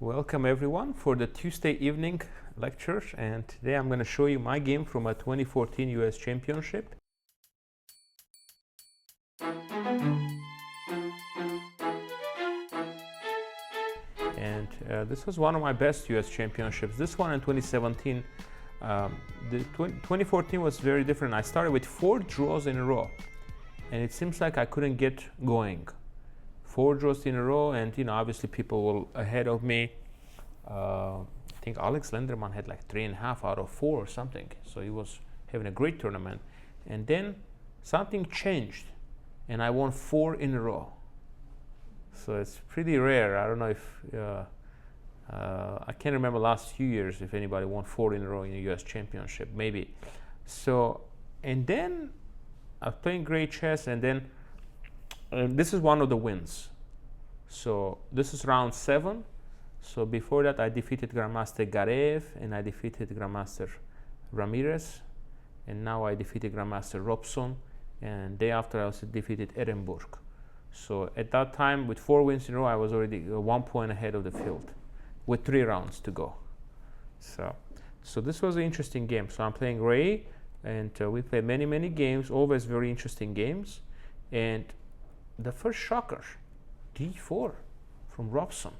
Welcome everyone for the Tuesday evening lecture, and today I'm going to show you my game from a 2014 US Championship. And this was one of my best US Championships. This one in 2017, the 2014 was very different. I started with 4 draws in a row, and it seems like I couldn't get going. 4 draws in a row, and obviously people were ahead of me. I think Alex Lenderman had like 3.5 out of 4 or something, so he was having a great tournament. And then something changed, and I won 4 in a row. So it's pretty rare. I don't know if I can't remember last few years if anybody won 4 in a row in a US Championship, maybe. So, and then I was playing great chess, and then this is one of the wins. So this is round 7. So before that I defeated Grandmaster Garev, and I defeated Grandmaster Ramirez, and now I defeated Grandmaster Robson, and day after I also defeated Edinburgh. So at that time, with 4 wins in a row, I was already 1 point ahead of the field with 3 rounds to go. So this was an interesting game. So I'm playing Ray, and we play many games, always very interesting games. And the first shocker, d4 from Robson.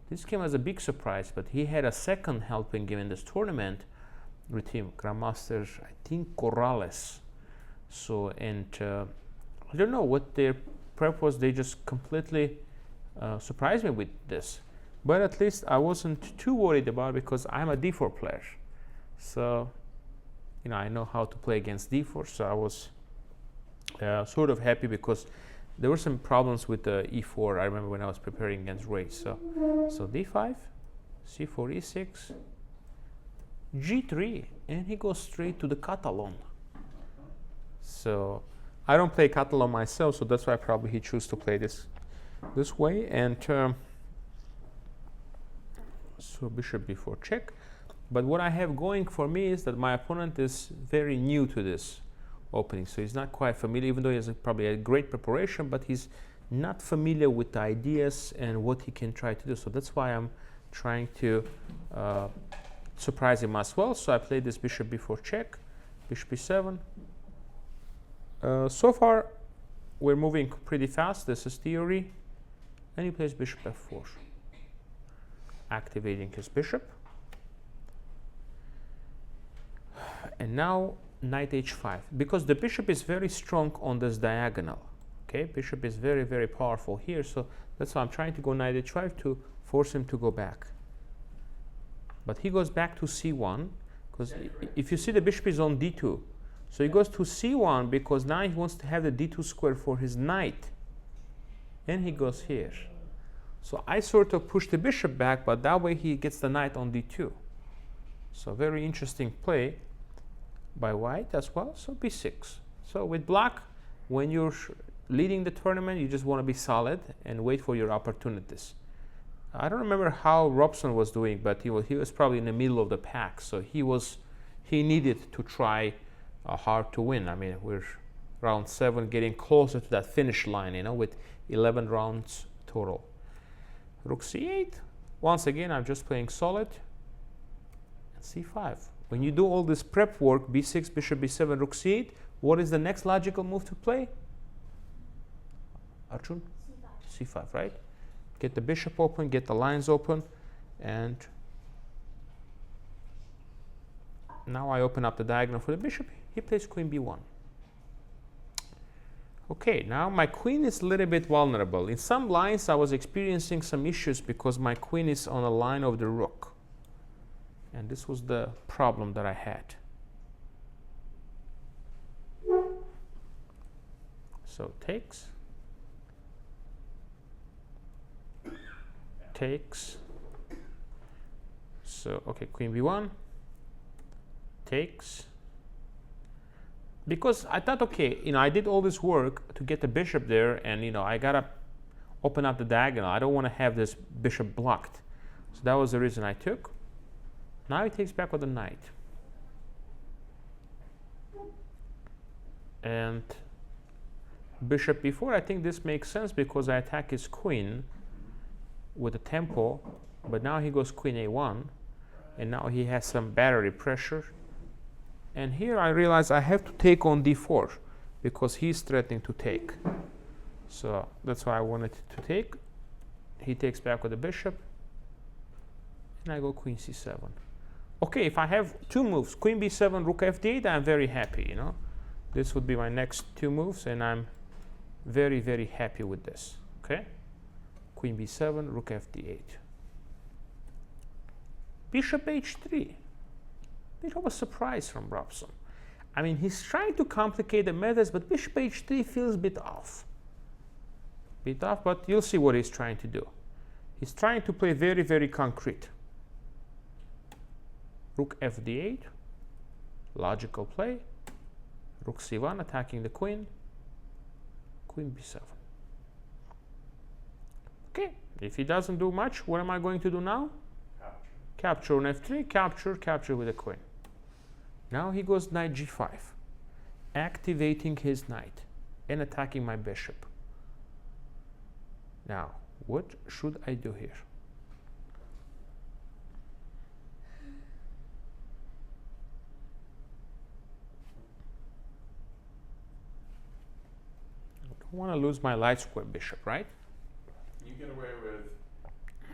This came as a big surprise, but he had a second helping game in this tournament with him, Grandmaster, I think, Corrales. So, and I don't know what their prep was. They just completely surprised me with this. But at least I wasn't too worried about it because I'm a d4 player. So, I know how to play against d4. So I was sort of happy because there were some problems with the e4. I remember when I was preparing against Ray. So d5, c4, e6, g3, and he goes straight to the Catalan. So I don't play Catalan myself, so that's why probably he chose to play this way. And so bishop b4 check. But what I have going for me is that my opponent is very new to this opening, so he's not quite familiar, even though he has probably a great preparation, but he's not familiar with the ideas and what he can try to do. So that's why I'm trying to surprise him as well. So I played this bishop b4 check, bishop b7. So far we're moving pretty fast. This is theory, and he plays bishop f4, activating his bishop. And now knight h5, because the bishop is very strong on this diagonal. Okay, bishop is very powerful here, so that's why I'm trying to go knight h5 to force him to go back. But he goes back to c1, because if you see, the bishop is on d2, so he goes to c1 because now he wants to have the d2 square for his knight, and he goes here. So I sort of push the bishop back, but that way he gets the knight on d2. So very interesting play by white as well. So b6. So with black, when you're leading the tournament, you just want to be solid and wait for your opportunities. I don't remember how Robson was doing, but he was probably in the middle of the pack, so he needed to try hard to win. I mean, we're round 7, getting closer to that finish line, with 11 rounds total. Rook c8. Once again, I'm just playing solid. And c5. When you do all this prep work, b6, bishop b7, rook c8, what is the next logical move to play? Arjun? c5, right? Get the bishop open, get the lines open, and now I open up the diagonal for the bishop. He plays queen b1. Okay, now my queen is a little bit vulnerable. In some lines, I was experiencing some issues because my queen is on a line of the rook. And this was the problem that I had. So takes, so okay, queen b1, takes, because I thought, okay, I did all this work to get the bishop there, and I gotta open up the diagonal. I don't want to have this bishop blocked, so that was the reason I took. Now he takes back with the knight. And bishop b4, I think this makes sense because I attack his queen. with the tempo, but now he goes queen a1, and now he has some battery pressure. And here I realize I have to take on d4 because he's threatening to take. So that's why I wanted to take. He takes back with the bishop, and I go queen c7. Okay, if I have two moves, queen b7, rook f8, I'm very happy, you know. This would be my next two moves, and I'm very, very happy with this. Okay, queen b7, rook fd8. Bishop h3. Bit of a surprise from Robson. I mean, he's trying to complicate the methods, but bishop h3 feels a bit off. But you'll see what he's trying to do. He's trying to play very, very concrete. Rook fd8, logical play. Rook c1, attacking the queen. Queen b7. Okay, if he doesn't do much, what am I going to do now? Capture on f3, capture with the queen. Now he goes knight g5, activating his knight and attacking my bishop. Now, what should I do here? I don't want to lose my light square bishop, right? You get away with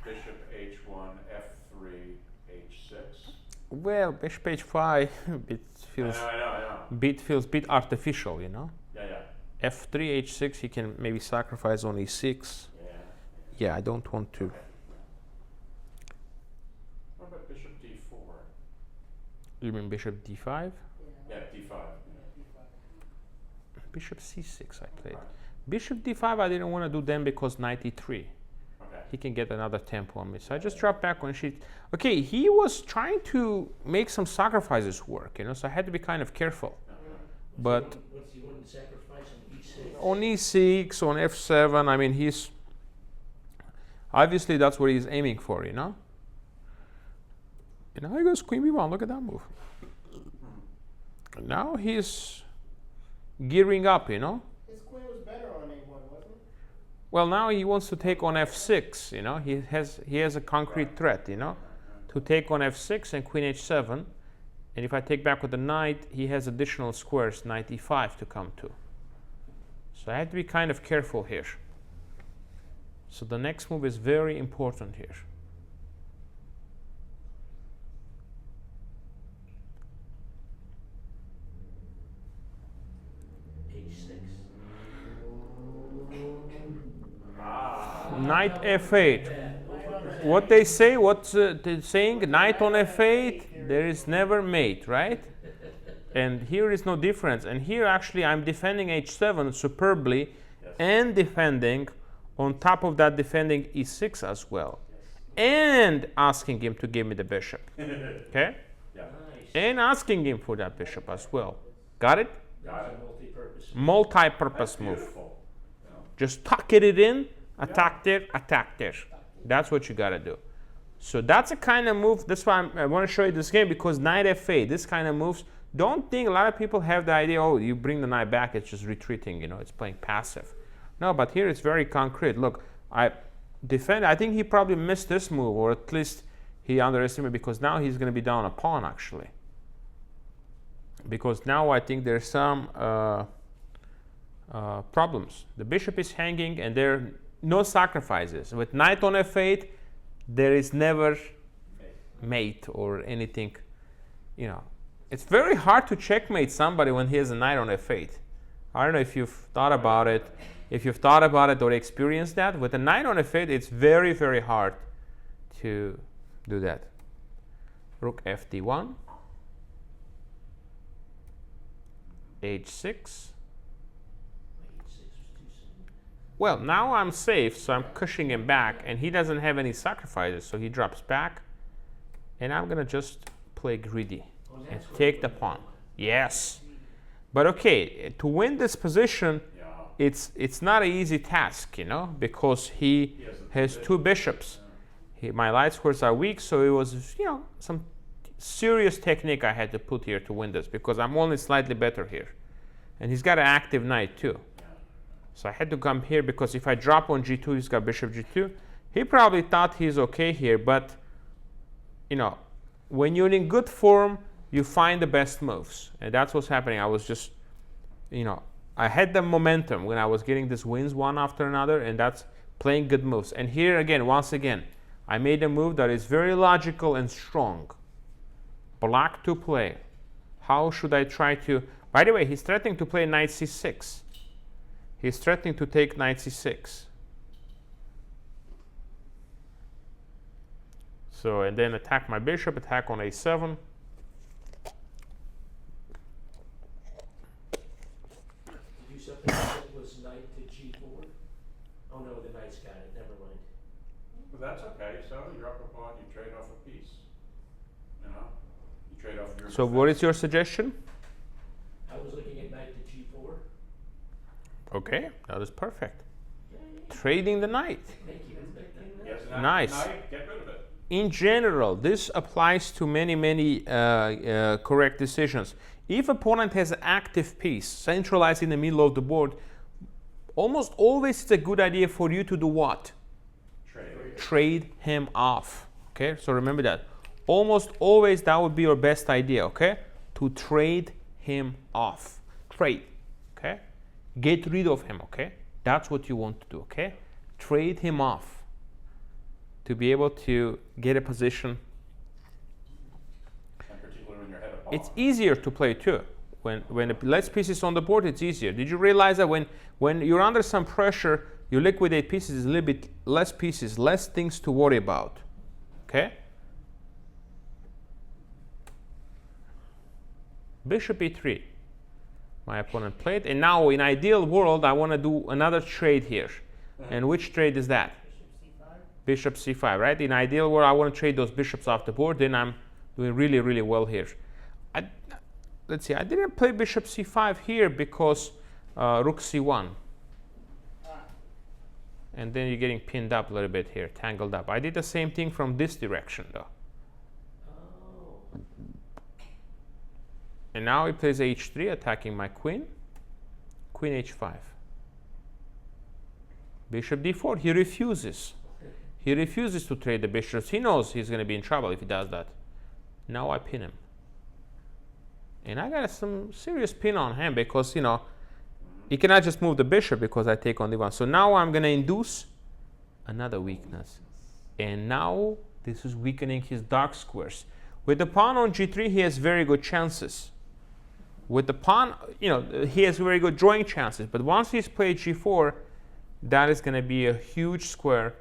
bishop h1, f3, h6. Well, bishop h5 it feels I know. feels a bit artificial, you know. Yeah. f3, h6, he can maybe sacrifice on e6. Yeah, I don't want to. Okay. What about bishop d4? You mean bishop d5? Yeah, d5. Bishop c6 I played. Okay. Bishop d5 I didn't want to do then because knight e3. Okay. He can get another tempo on me. So I just dropped back on sheet. Okay, he was trying to make some sacrifices work, you know, so I had to be kind of careful. But What's he want to sacrifice on e6? on e6, on f7, I mean, he's obviously that's what he's aiming for, you know. And now he goes queen b1. Look at that move. Now he's gearing up, you know. His queen was better on a1, wasn't it? Well, now he wants to take on f6, you know. He has a concrete threat, you know, to take on f6 and queen h7. And if I take back with the knight, he has additional squares, knight e5 to come to. So I have to be kind of careful here. So the next move is very important here. Knight f8. What they say, what's they're saying? Knight on f8, there is never mate, right? And here is no difference. And here actually I'm defending h7 superbly, and defending on top of that, defending e6 as well, and asking him to give me the bishop. Okay? Yeah. And asking him for that bishop as well. Got it? Got it. Multi-purpose. Multi-purpose That's move. beautiful. You know? Just tuck it in, attack there, attack there. That's what you gotta do. So that's a kind of move. That's why I want to show you this game, because knight f8, this kind of moves. Don't think, a lot of people have the idea, oh, you bring the knight back, it's just retreating, you know, it's playing passive. No, but here it's very concrete. Look, I think he probably missed this move, or at least he underestimated, because now he's going to be down a pawn, actually. Because now I think there's some problems. The bishop is hanging, and there are no sacrifices. With knight on f8, there is never mate or anything, you know. It's very hard to checkmate somebody when he has a knight on f8. I don't know if you've thought about it. If you've thought about it or experienced that, with a knight on f8, it's very, very hard to do that. Rook fd1, h6. Well, now I'm safe, so I'm cushioning him back, and he doesn't have any sacrifices, so he drops back, and I'm gonna just play greedy and take the pawn. Yes, but okay, to win this position, it's not an easy task, you know, because he has two bishops. My light squares are weak, so it was, you know, some serious technique I had to put here to win this, because I'm only slightly better here, and he's got an active knight too. So I had to come here, because if I drop on g2, he's got bishop g2. He probably thought he's okay here, but you know, when you're in good form, you find the best moves, and that's what's happening. I was just, you know, I had the momentum when I was getting these wins one after another, and that's playing good moves. And here again, once again, I made a move that is very logical and strong. Black to play. How should I try to... By the way, he's threatening to play knight c6. He's threatening to take knight c6. So, and then attack my bishop, attack on a7. Did you something that was knight to g4? Oh no, the knight's got it, never mind. Well, that's okay. So you're up a pawn, you trade off a piece. You know? You trade off your So what is your suggestion? I was looking at knight to g4. Okay, that is perfect. Trading the knight. Thank you. Yes, Nice. Knight, get rid of it. In general, this applies to many correct decisions. If opponent has an active piece centralized in the middle of the board, almost always it's a good idea for you to do what? Trade him off. Okay, so remember that. Almost always that would be your best idea, okay? To trade him off. Trade, okay? Get rid of him, okay? That's what you want to do, okay? Trade him off. To be able to get a position. And particularly when you're ahead of pawn. It's easier to play too. When less pieces on the board, it's easier. Did you realize that when you're under some pressure, you liquidate pieces, a little bit less pieces, less things to worry about. Okay? Bishop e3. My opponent played. And now in ideal world, I want to do another trade here. And which trade is that? Bishop c5, right? In ideal world, I want to trade those bishops off the board. Then I'm doing really, really well here. Let's see. I didn't play bishop c5 here because rook c1. And then you're getting pinned up a little bit here, tangled up. I did the same thing from this direction, though. Oh. And now he plays h3, attacking my queen. Queen h5. Bishop d4. He refuses. He refuses to trade the bishops. He knows he's going to be in trouble if he does that. Now I pin him. And I got some serious pin on him because, you know, he cannot just move the bishop because I take on d1. So now I'm going to induce another weakness. And now this is weakening his dark squares. With the pawn on g3, he has very good chances. With the pawn, you know, he has very good drawing chances. But once he's played g4, that is going to be a huge square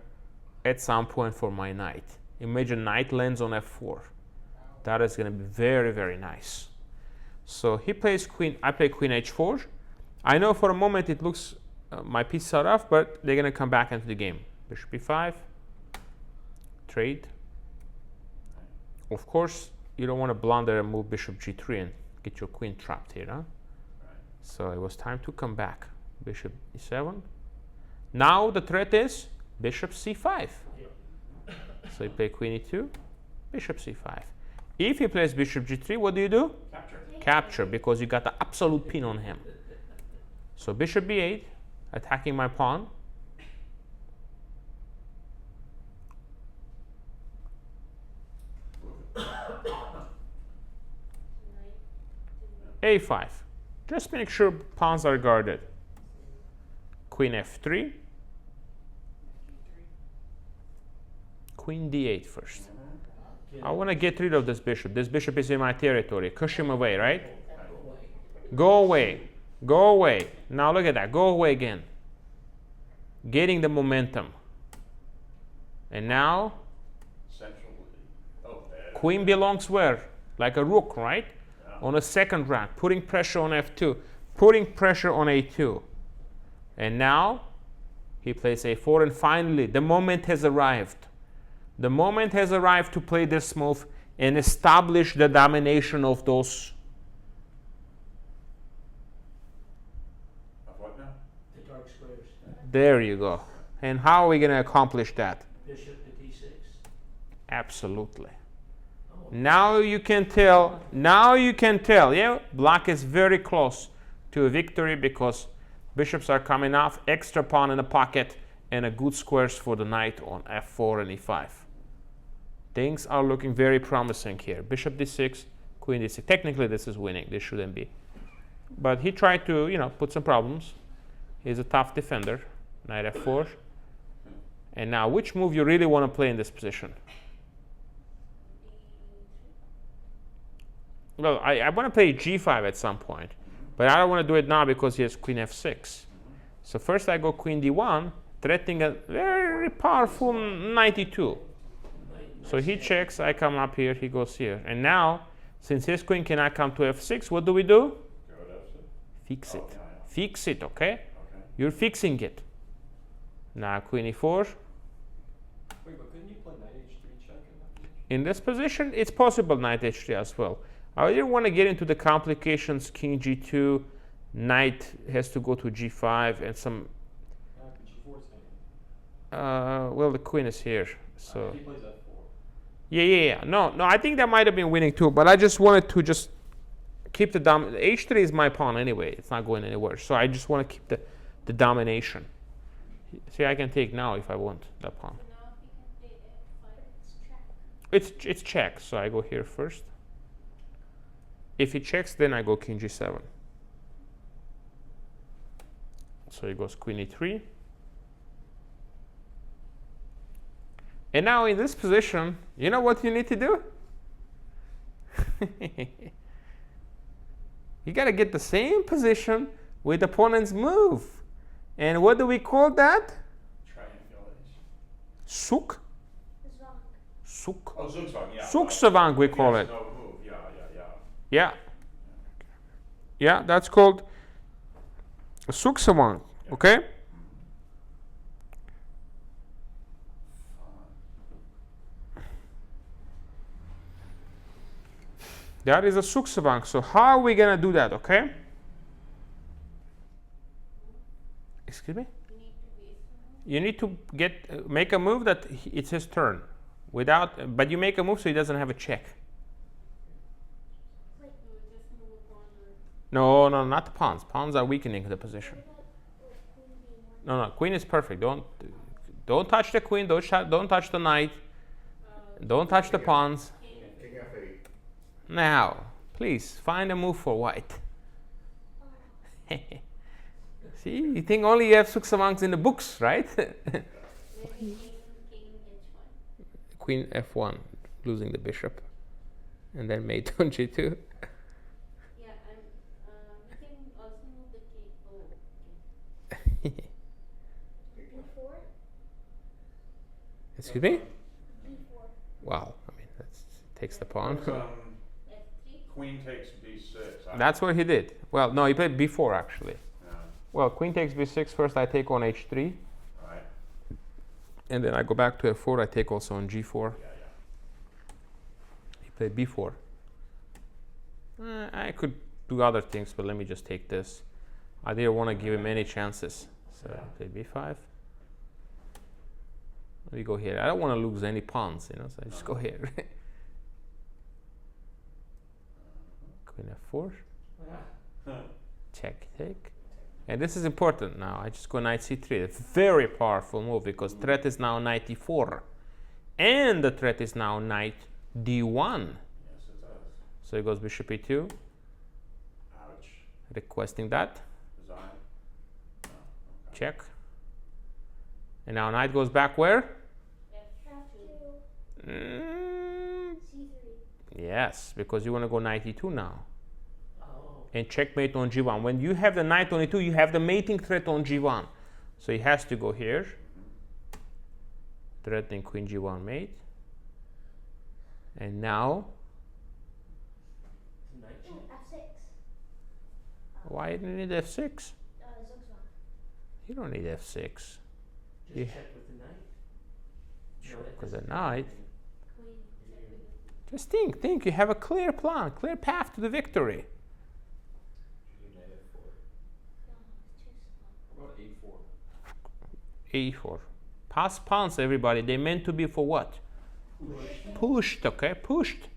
at some point for my knight. Imagine knight lands on f4. That is going to be very, very nice. So he plays queen, I play queen h4. I know for a moment it looks, my pieces are off, but they're going to come back into the game. Bishop e5, trade. Of course, you don't want to blunder and move bishop g3 and get your queen trapped here, huh? Right. So it was time to come back. Bishop e7. Now the threat is bishop c5. So you play queen e2, bishop c5. If he plays bishop g3, what do you do? Capture. Capture, because you got the absolute pin on him. So bishop b8, attacking my pawn. a5. Just make sure pawns are guarded. Queen f3. Queen d8 first. I want to get rid of this bishop. This bishop is in my territory. Push him away, right? Go away. Go away. Now look at that. Go away again. Getting the momentum. And now, Central. Oh, there. queen belongs where? Like a rook, right? Yeah. On a second rank. Putting pressure on f2. Putting pressure on a2. And now, he plays a4. And finally, the moment has arrived. The moment has arrived to play this move and establish the domination of those. Of what now? The dark squares. There you go. And how are we going to accomplish that? Bishop to d6. Absolutely. Oh. Now you can tell, yeah, black is very close to a victory because bishops are coming off, extra pawn in the pocket, and a good squares for the knight on f4 and e5. Things are looking very promising here. Bishop d6, queen d6. Technically, this is winning. This shouldn't be. But he tried to, put some problems. He's a tough defender. Knight f4. And now, which move you really want to play in this position? Well, I want to play g5 at some point. But I don't want to do it now because he has queen f6. So first I go queen d1, threatening a very powerful knight e2. So he checks, I come up here, he goes here. And now, since his queen cannot come to f6, what do we do? Fix it. Fix it, okay? You're fixing it. Now queen e4. Wait, but couldn't you play knight h3 check in that position? In this position, it's possible knight h3 as well. I didn't want to get into the complications, king g2, knight has to go to g5, and some... But g4 is hanging. well, the queen is here, so... If he plays f4. Yeah. No, I think that might have been winning too, but I just wanted to just keep the h3 is my pawn anyway. It's not going anywhere, so I just want to keep the domination. See, I can take now if I want that pawn. So now if you can play f5, it's check. It's check, so I go here first. If he checks, then I go king g7. So he goes queen e3. And now in this position, you know what you need to do? You got to get the same position with the opponent's move. And what do we call that? Triangulation. Suk? Zwang. Suk. Oh, Zugzwang, yeah. Suksavang we call Yes, it. no move, yeah. Yeah. Yeah, that's called Suksavang. Okay? That is a Suksavang. So how are we going to do that, okay? Excuse me? You need to be You need to make a move that it's his turn. But you make a move so he doesn't have a check. like you would just move a pawn or No, not the pawns. Pawns are weakening the position. No, queen is perfect. Don't touch the queen. Don't touch the knight. Don't touch the pawns. King f8. Now, please find a move for white. See, you think only you have Suksavangs in the books, right? maybe king h1. Queen f1, losing the bishop, and then mate on g2. Yeah, we can also move the king. Oh, okay. b4. Excuse me? b4. Wow, I mean that takes the pawn. f3. Queen takes b6. That's what he did. Well, no, he played b4 actually. Yeah, Well, queen takes b6 first. I take on h3, right. and then I go back to f4. I take also on g4. Yeah. He played b4. I could do other things, but let me just take this. I didn't want to give him any chances, so I played b5. We go here. I don't want to lose any pawns, so I just go here. Queen f4. Check, take. And this is important now. I just go knight c3. A very powerful move because threat is now knight e4. And the threat is now knight d1. Yes, it does. So he goes bishop e2, Ouch. requesting that. Design. No. Okay. Check. And now knight goes back where? f2. Mm, c3. yes, because you want to go knight e2 now. Oh. And checkmate on g1. When you have the knight on e2, you have the mating threat on g1. So he has to go here. Threatening queen g1 mate. And now, Knight check. f6. why do you need f6? Zugzwang. You don't need f6. Just Yeah. check with the knight. Sure, No, that because the doesn't- knight. Queen check with the Just think. You have a clear plan, clear path to the victory. Knight f4. it's too small. What about a4? e4. Pass pawns, everybody. They meant to be for what? Pushed, okay? Pushed.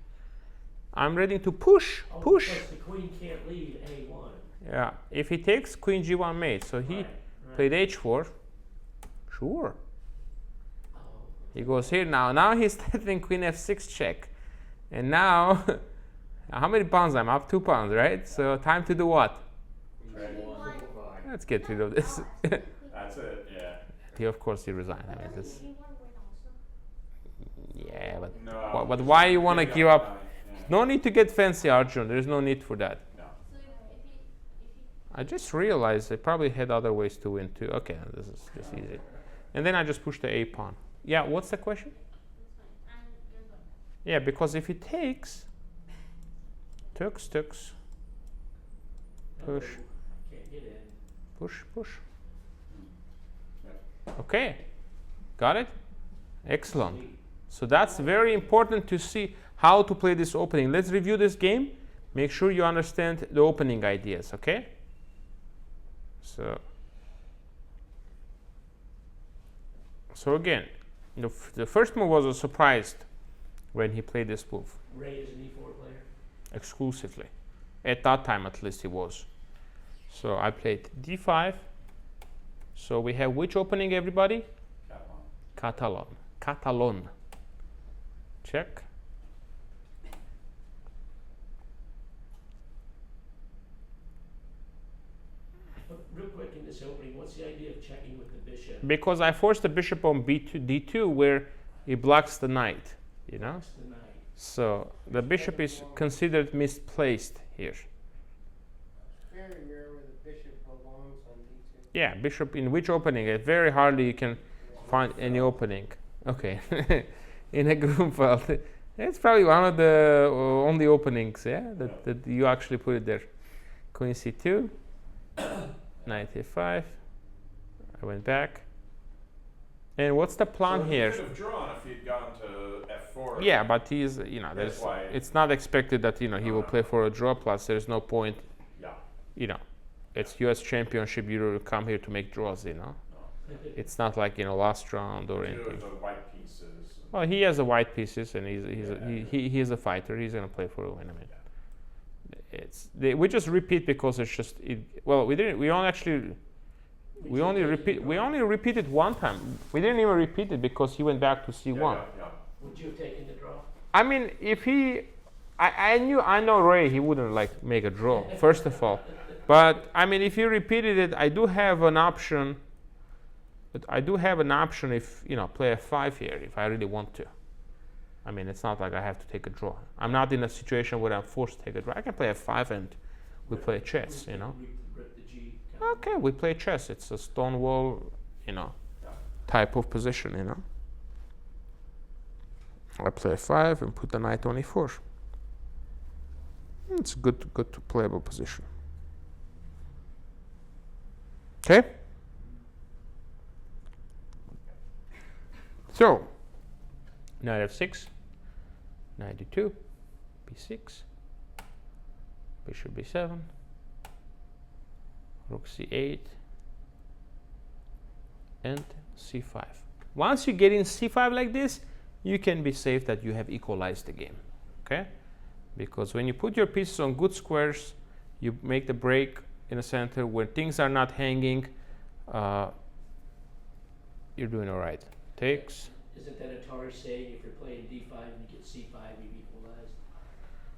I'm ready to push. Oh, Push. because the queen can't leave A1. Yeah. If he takes queen g1 mate, so he Right. played h4. Sure. Oh, He goes here now. Now he's threatening queen f6 check. And now, how many pawns I'm up? 2 pawns, right? So time to do what? Let's get rid of this. That's it, yeah. He, of course, he resigned. I mean, this. Yeah, but No. but why you want to Maybe give on up? the knight, yeah. No need to get fancy, Arjun. There's no need for that. No. I just realized I probably had other ways to win too. Okay, this is just easy. And then I just push the a pawn. Yeah, what's the question? Yeah, because if he takes, tux, push, can't get in. push. Yep. Okay, got it? Excellent. So that's very important to see how to play this opening. Let's review this game. Make sure you understand the opening ideas, okay? So again, the first move was a surprise when he played this move. Ray is an E4 player. Exclusively. At that time, at least, he was. So I played d5. So we have which opening, everybody? Catalan. Check. But real quick in this opening, what's the idea of checking with the bishop? Because I forced the bishop on b2, d2, where it blocks the knight, you know? That's the knight. So the bishop is considered misplaced here. Very rare where the bishop belongs on d2. Yeah, bishop in which opening? Very hardly you can find any opening. Okay, in a group file. It's probably one of the only openings, yeah, that you actually put it there. Queen c2, knight a5. I went back. And what's the plan So here? He could have drawn if he'd gone to f4. Yeah, but he's, you know, That's why. it's not expected that, you know, he will play for a draw. Plus, there's no point, Yeah. you know, it's U.S. Championship. You don't come here to make draws, you know. No. It's not like, you know, last round or He anything. was the white pieces. Well, he has the white pieces, and he's a fighter. He's gonna play for a win. I mean, we just repeat because it's just we only repeated one time. We didn't even repeat it because he went back to c1. Yeah. Would you have taken the draw? I mean, if he, I know Ray, he wouldn't like make a draw, first of all. But I mean, if he repeated it, I do have an option. But I do have an option if, you know, play f5 here if I really want to. I mean, it's not like I have to take a draw. I'm not in a situation where I'm forced to take a draw. I can play f5 and we play chess, you know. Rip the G. Okay, we play chess. It's a stone wall, you know, type of position, you know. I play f5 and put the knight on e4. It's a good playable position. Okay. So, knight f6, knight d2, b6, bishop b7, rook c8, and c5. Once you get in c5 like this, you can be safe that you have equalized the game, okay? Because when you put your pieces on good squares, you make the break in the center where things are not hanging, you're doing all right. Takes. Isn't that a Tarish saying if you're playing d5 and you get c5, you've equalized?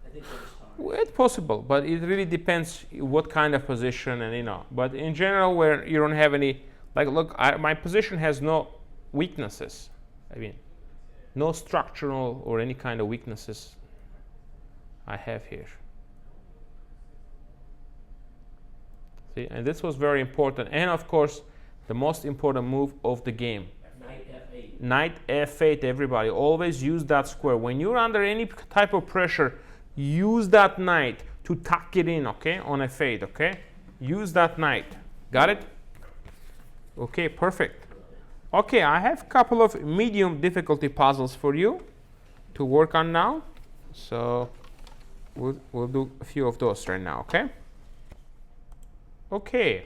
I think that was Tarish. Well, it's possible, but it really depends what kind of position and, you know. But in general, where you don't have any, like, look, my position has no weaknesses. I mean, no structural or any kind of weaknesses I have here. See, and this was very important. And of course, the most important move of the game. Knight f8. Knight f8, everybody. Always use that square. When you're under any type of pressure, use that knight to tuck it in, okay, on f8, okay? Use that knight. Got it? Okay, perfect. Okay, I have a couple of medium difficulty puzzles for you to work on now. So we'll do a few of those right now, okay? Okay.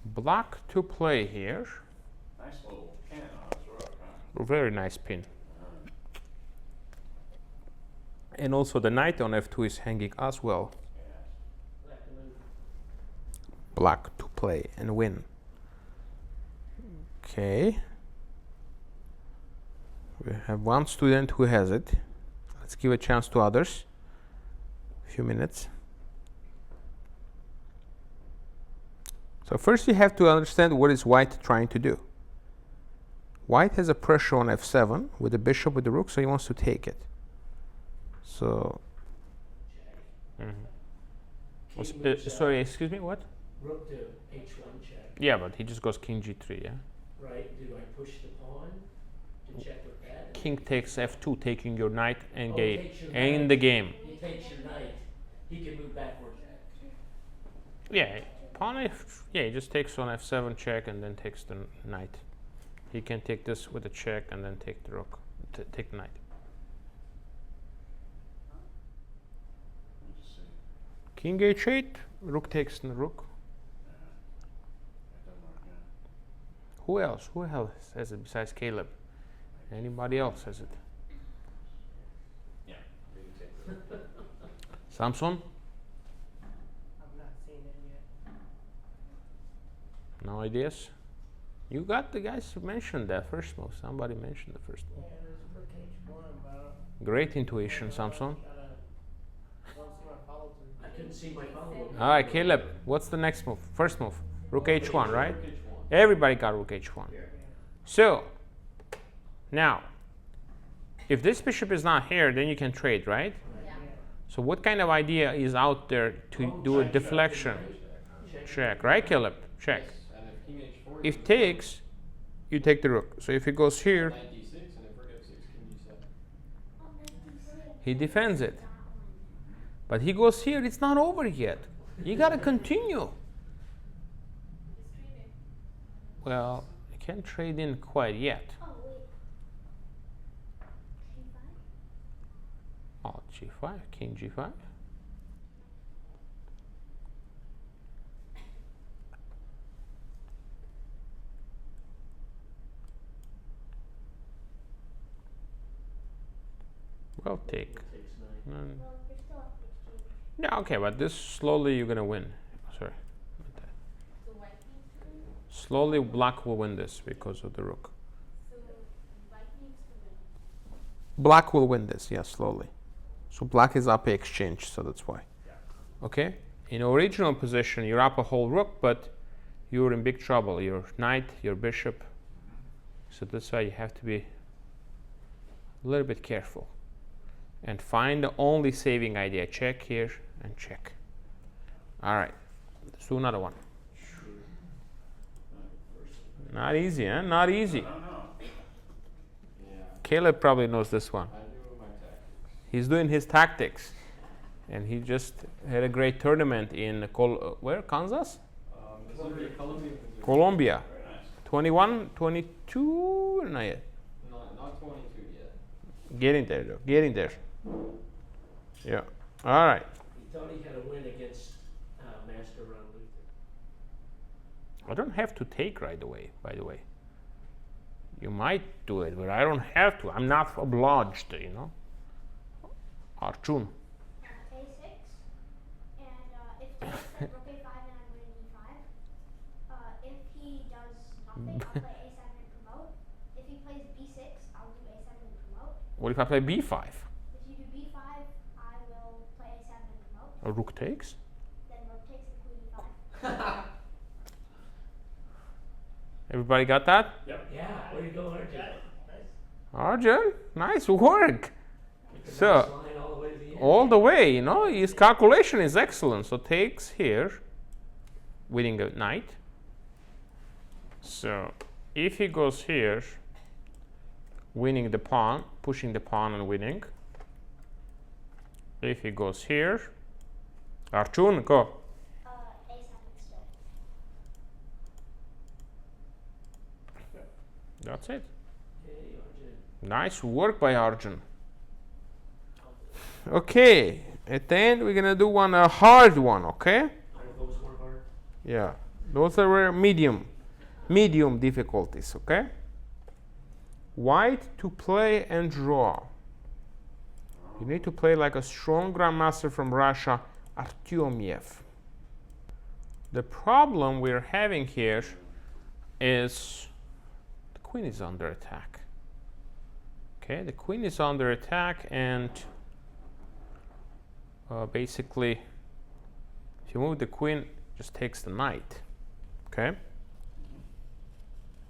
Black to play here. Nice little pin on his rook, huh? A very nice pin. And also the knight on f2 is hanging as well. Yeah. Black to move. Black to play and win. Okay. We have one student who has it. Let's give a chance to others. A few minutes. So first you have to understand what is white trying to do. White has a pressure on f7 with the bishop with the rook, so he wants to take it. So, King moves sorry, excuse me, what? rook to h1 check, Yeah, but he just goes king g3, yeah? right? Do I push the pawn to check with that? King takes f2, taking your knight and Oh, game. takes your In knight. the game. He takes your knight. He can move backward. Yeah, pawn f, yeah, he just takes on f7 check and then takes the knight. He can take this with a check and then take the rook, take the knight. Let's see. King h8, rook takes the rook. That doesn't work, yeah. Who else? Who else has it besides Caleb? Anybody else has it? Yeah. You can take it. Samson? I've not seen it yet. No ideas? You got the guys who mentioned that first move. Somebody mentioned the first Yeah, move. there's a rook h1, but Great intuition, Samson. I don't see my follow through. I couldn't see my follow. All right, Caleb, what's the next move? First move, rook h1, right? Rook H1. Everybody got rook h1. So, now, if this bishop is not here, then you can trade, right? Yeah. So what kind of idea is out there to do a deflection? Check, right, Caleb? Check. And if king h4, If takes, you take the rook. So if he goes here, knight d6, and if rook f6, king d7. Oh, he defends it. But he goes here, it's not over yet. You gotta continue. Well, you can't trade in quite yet. Oh, wait. G5? Oh, g5, king g5. Well, take. Takes knight. Mm. Well, you're still up exchange. Yeah, okay, but this slowly you're gonna win. Sorry. So white needs to win? Slowly black will win this because of the rook. So white needs to win. Black will win this, yeah, slowly. So black is up a exchange, so that's why. Okay? In original position, you're up a whole rook, but you're in big trouble. Your knight, your bishop. So that's why you have to be a little bit careful. And find the only saving idea. Check here and check. All right. Let's do another one. Not easy, huh? Not easy. I don't know. Yeah, Caleb probably knows this one. I do my tactics. He's doing his tactics. And he just had a great tournament in where? Kansas? Missouri, Columbia, Missouri. Colombia. Very nice. 21, 22? Not yet. Not 22 yet. Getting there, though. Getting there. Yeah. All right. He thought he had a win against Master Ron Luther. I don't have to take right away, by the way. You might do it, but I don't have to. I'm not obliged, you know. Arjun. A6, and if he takes then rook a5 and I'm winning e5. If he does nothing, I'll play a7 and promote. If he plays b6, I'll do a7 and promote. What if I play b5? If you do b5, I will play a7 and promote. A rook takes? Then rook takes and queen e5. Everybody got that? Yep. Yeah, where you go, Arjun? Arjun, nice work. So, Nice line all the way to the end. all the way, you know, his calculation is excellent. So takes here, winning a knight. So if he goes here, winning the pawn, pushing the pawn and winning. If he goes here, Arjun, go. A7 still. That's it. Okay, Arjun. Nice work by Arjun. Okay, at the end we're gonna do a hard one, okay? All those were hard. Yeah, those are medium difficulties, okay? White to play and draw. You need to play like a strong grandmaster from Russia, Artemiev. The problem we're having here is queen is under attack. Okay, the queen is under attack, and basically, if you move the queen, it just takes the knight. Okay.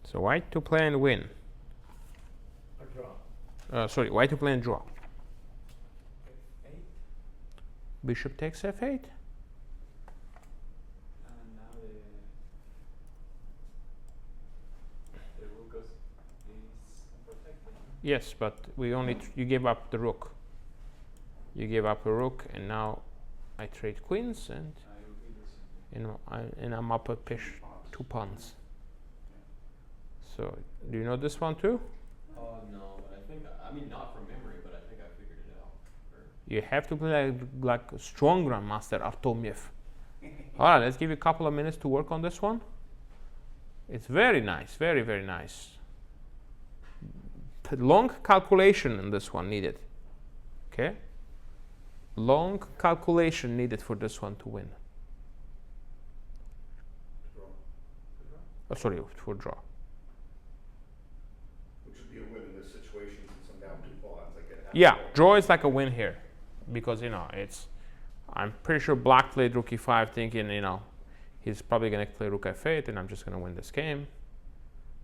So white to play and win. Or draw. Sorry, white to play and draw. F8. Bishop takes f8. And now the rook is unprotected. Yes, but we only you gave up the rook. You gave up a rook, and now I trade queens, and I'm up a pish, 2 pawns. So, do you know this one too? No, but I mean, not from memory, but I think I figured it out. You have to play like a strong Grandmaster Artemiev. All right, let's give you a couple of minutes to work on this one. It's very nice, very, very nice. Long calculation in this one needed. Okay? Long calculation needed for this one to win. Oh, sorry, for draw. Which would be a win in this situation since I'm down 2 pawns. I get half Yeah, the draw is like a win here, because it's. I'm pretty sure Black played Rook e5, thinking he's probably gonna play Rook f8, and I'm just gonna win this game.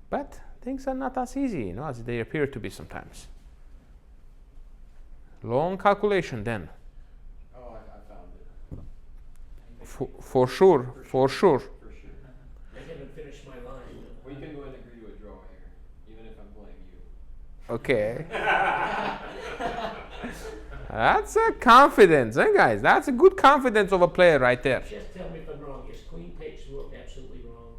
But things are not as easy, as they appear to be sometimes. Long calculation then. Oh, I found it. For sure, for sure. For sure. I haven't finished my line. We can go and agree to a draw here, even if I'm playing you. Okay. That's a confidence, guys? That's a good confidence of a player right there. Just tell me if I'm wrong. Is queen takes rook absolutely wrong?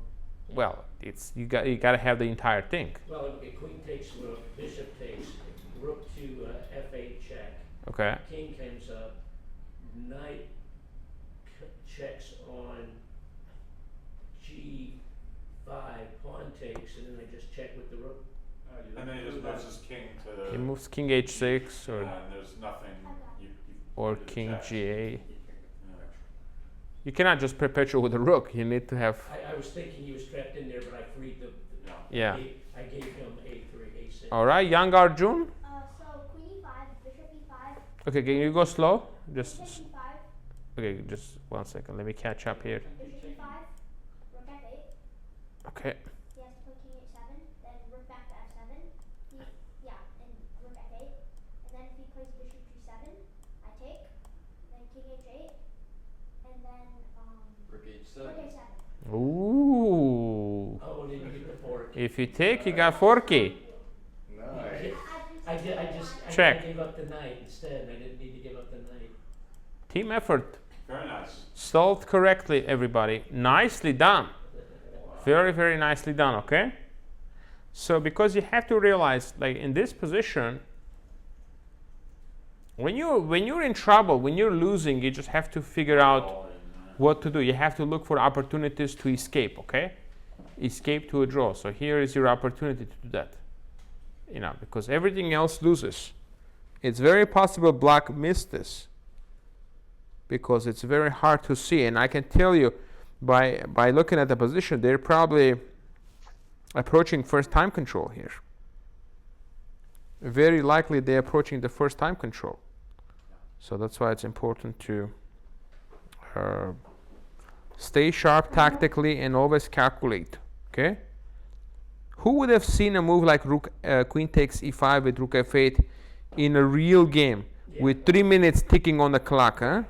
Well, you got to have the entire thing. Well, okay, queen takes rook, bishop takes, rook to f8 check. Okay. King comes up, knight checks on g5, pawn takes, and then I just check with the rook. And then he just moves his king to the. He moves king h6 or And there's nothing. You or do the king check. g8. Yeah. You cannot just perpetuate with a rook. You need to have. I was thinking he was trapped in there, but I freed the Yeah. I gave him a3, a6. All right, young Arjun. So queen e5, bishop e5, Okay, can you go slow? Just bishop e5, okay. Just 1 second. Let me catch up here. bishop e5, rook f8. Okay. He has to play king h7, then rook back to f7. And rook f8. And then if he plays bishop g7, I take. Then king h8, and then Rook h7. rook a7. Ooh. Oh, then you get the fork. If you take, you got forky. Nice. I Check. gave up the knight instead. I didn't need to give up the knight. Team effort. Very nice. Solved correctly, everybody. Nicely done. Very, very nicely done. Okay. So because you have to realize, like in this position, when you're in trouble, when you're losing, you just have to figure out All in, what to do. You have to look for opportunities to escape. Okay, escape to a draw. So here is your opportunity to do that. Because everything else loses. It's very possible Black missed this because it's very hard to see. And I can tell you by looking at the position, they're probably approaching first time control here. Very likely they're approaching the first time control. So that's why it's important to stay sharp tactically and always calculate. Okay? Who would have seen a move like queen takes e5 with rook f8 in a real game with 3 minutes ticking on the clock? Huh?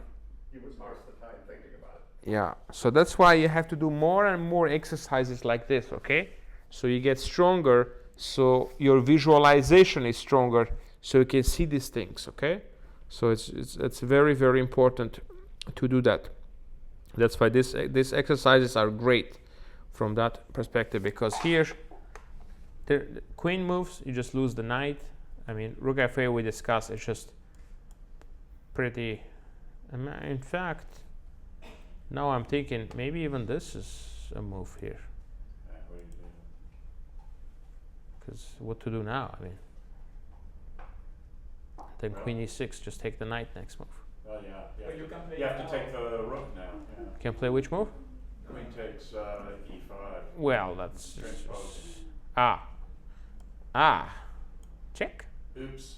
You would waste the time thinking about it. Yeah. So that's why you have to do more and more exercises like this. Okay? So you get stronger. So your visualization is stronger. So you can see these things. Okay? So it's very, very important to do that. That's why these exercises are great from that perspective, because here the queen moves, you just lose the knight. I mean, rook f8 we discussed, it's just pretty. In fact, now I'm thinking maybe even this is a move here. Yeah, what do you do? Because what to do now? I mean, then queen e6, just take the knight next move. Well, yeah. But you can play You have now. to take the rook now. Yeah. Can play which move? Queen takes e5. Well, that's Transpose. Check. Oops.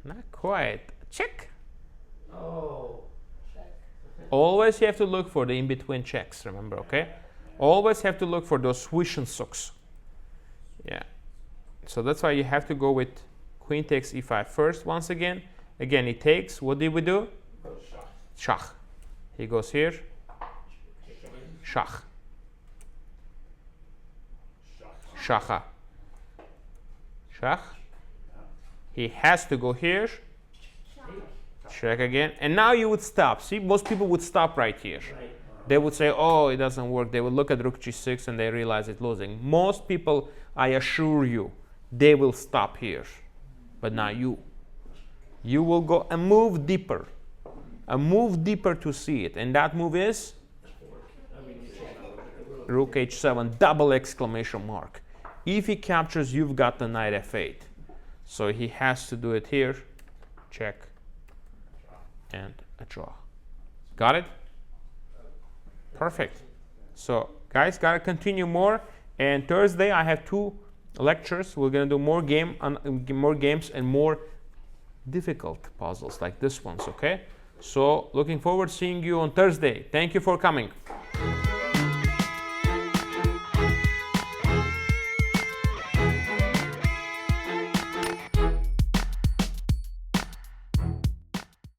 Not quite. Check. Oh. Check. Always you have to look for the in-between checks, remember, okay? Always have to look for those Zwischenzugs. Yeah. So that's why you have to go with queen takes e5 first once again. Again, he takes. What did we do? Schach. He goes here. Schach. Schacha. Schach. He has to go here. Check again. And now you would stop. See, most people would stop right here. Right. They would say, oh, it doesn't work. They would look at rook g6 and they realize it's losing. Most people, I assure you, they will stop here. But not you. You will go and move deeper. A move deeper to see it. And that move is? Rook h7, double exclamation mark. If he captures, you've got the knight f8. So he has to do it here. Check. And a draw. Got it? Perfect. So guys, gotta continue more. And Thursday I have 2 lectures. We're gonna do more games and more difficult puzzles like this ones. Okay. So looking forward to seeing you on Thursday. Thank you for coming.